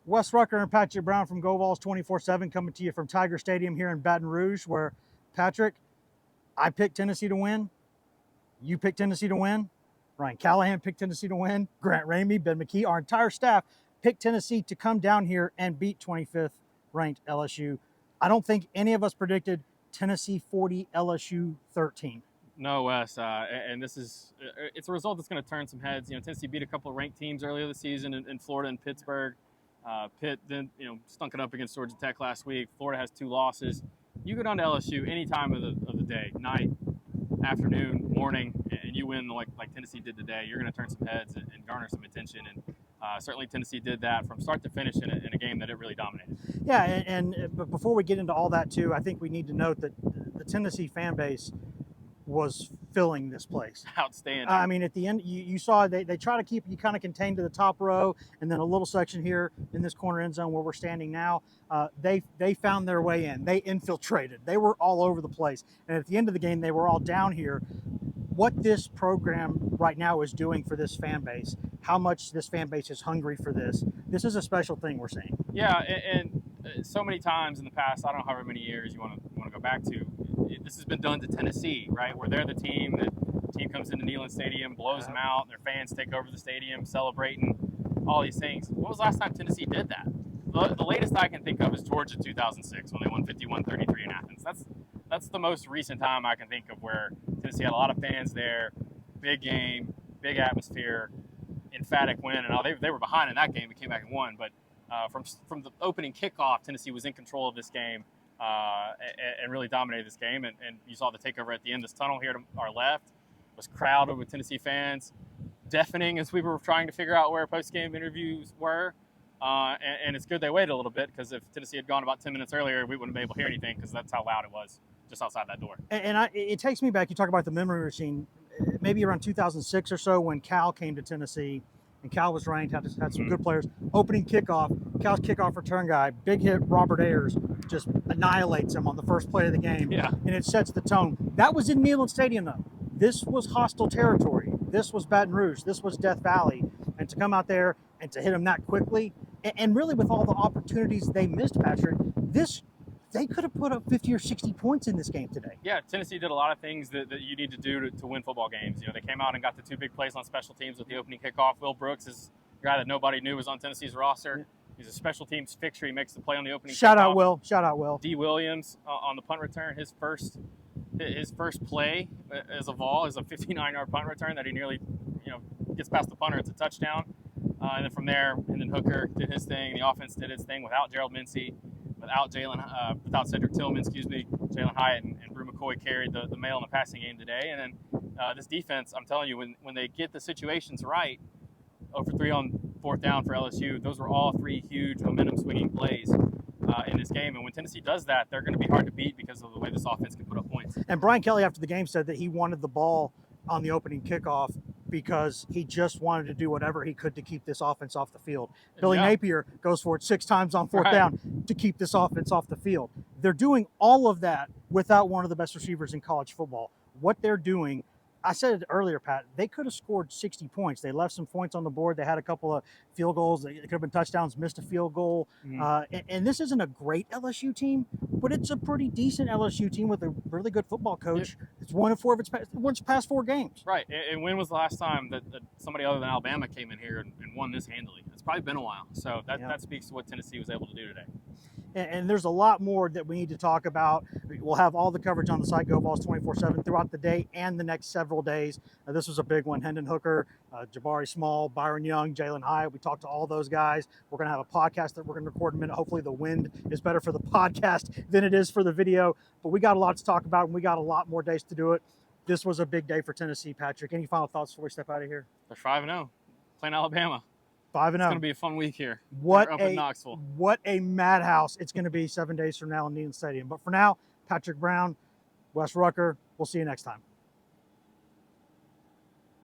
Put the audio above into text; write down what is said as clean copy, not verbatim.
Wes Rucker and Patrick Brown from Vols 24/7 coming to you from Tiger Stadium here in Baton Rouge, where, Patrick, I picked Tennessee to win. You picked Tennessee to win. Ryan Callahan picked Tennessee to win. Grant Ramey, Ben McKee, our entire staff picked Tennessee to come down here and beat 25th ranked LSU. I don't think any of us predicted Tennessee 40, LSU 13. No, Wes, and it's a result that's going to turn some heads. Tennessee beat a couple of ranked teams earlier this season in Florida and Pittsburgh. Pitt then, stunk it up against Georgia Tech last week. Florida has 2 losses. You go down to LSU any time of the day, night, afternoon, morning, and you win like Tennessee did today, you're going to turn some heads and garner some attention. And certainly Tennessee did that from start to finish in a game that it really dominated. Yeah, but before we get into all that too, I think we need to note that the Tennessee fan base was filling this place. Outstanding. I mean, at the end, you saw they try to keep you kind of contained to the top row, and then a little section here in this corner end zone where we're standing now. They found their way in. They infiltrated. They were all over the place. And at the end of the game, they were all down here. What this program right now is doing for this fan base, how much this fan base is hungry for this. This is a special thing we're seeing. Yeah, and so many times in the past, I don't know however many years you want to go back to, this has been done to Tennessee, right? Where they're the team comes into Neyland Stadium, blows them out, and their fans take over the stadium, celebrating all these things. When was the last time Tennessee did that? The latest I can think of is Georgia 2006 when they won 51-33 in Athens. That's the most recent time I can think of where Tennessee had a lot of fans there, big game, big atmosphere, emphatic win. And they were behind in that game, but came back and won. But from the opening kickoff, Tennessee was in control of this game and really dominated this game. And you saw the takeover at the end. This tunnel here to our left was crowded with Tennessee fans, deafening as we were trying to figure out where post-game interviews were. And it's good they waited a little bit, because if Tennessee had gone about 10 minutes earlier, we wouldn't be able to hear anything, because that's how loud it was just outside that door. And it takes me back. You talk about the memory machine, maybe around 2006 or so when Cal came to Tennessee, and Cal was ranked, had some good players. Opening kickoff, Cal's kickoff return guy, big hit, Robert Ayers, just annihilates him on the first play of the game. Yeah. And it sets the tone. That was in Neyland Stadium, though. This was hostile territory. This was Baton Rouge. This was Death Valley. And to come out there and to hit them that quickly, and really with all the opportunities they missed, Patrick, they could have put up 50 or 60 points in this game today. Yeah, Tennessee did a lot of things that you need to do to win football games. They came out and got the 2 big plays on special teams with the opening kickoff. Will Brooks is a guy that nobody knew was on Tennessee's roster. Yeah. He's a special teams fixture. He makes the play on the opening kickoff. Shout out Will. D. Williams on the punt return. His first play as a Vol is a 59-yard punt return that he nearly gets past the punter. It's a touchdown. And then from there, Hooker did his thing. The offense did its thing without Gerald Mincy, without Cedric Tillman, Jalen Hyatt and Brew McCoy carried the mail in the passing game today. And then this defense, I'm telling you, when they get the situations right, 0 for 3 on 4th down for LSU, those were all 3 huge momentum-swinging plays in this game. And when Tennessee does that, they're going to be hard to beat because of the way this offense can put up points. And Brian Kelly, after the game, said that he wanted the ball on the opening kickoff because he just wanted to do whatever he could to keep this offense off the field. Billy Napier goes for it 6 times on 4th down to keep this offense off the field. They're doing all of that without one of the best receivers in college football. What they're doing, I said it earlier, Pat, they could have scored 60 points. They left some points on the board. They had a couple of field goals. It could have been touchdowns, missed a field goal. And this isn't a great LSU team, but it's a pretty decent LSU team with a really good football coach. It's 1-4 of its past 4 games. Right. And when was the last time that somebody other than Alabama came in here and won this handily? It's probably been a while. So that speaks to what Tennessee was able to do today. And there's a lot more that we need to talk about. We'll have all the coverage on the site, Vols 24/7, throughout the day and the next several days. This was a big one. Hendon Hooker, Jabari Small, Byron Young, Jalen Hyatt. We talked to all those guys. We're going to have a podcast that we're going to record in a minute. Hopefully the wind is better for the podcast than it is for the video. But we got a lot to talk about, and we got a lot more days to do it. This was a big day for Tennessee, Patrick. Any final thoughts before we step out of here? They're 5-0, playing Alabama. 5-0. It's going to be a fun week here. Up in Knoxville. What a madhouse it's going to be 7 days from now in Neyland Stadium. But for now, Patrick Brown, Wes Rucker, we'll see you next time.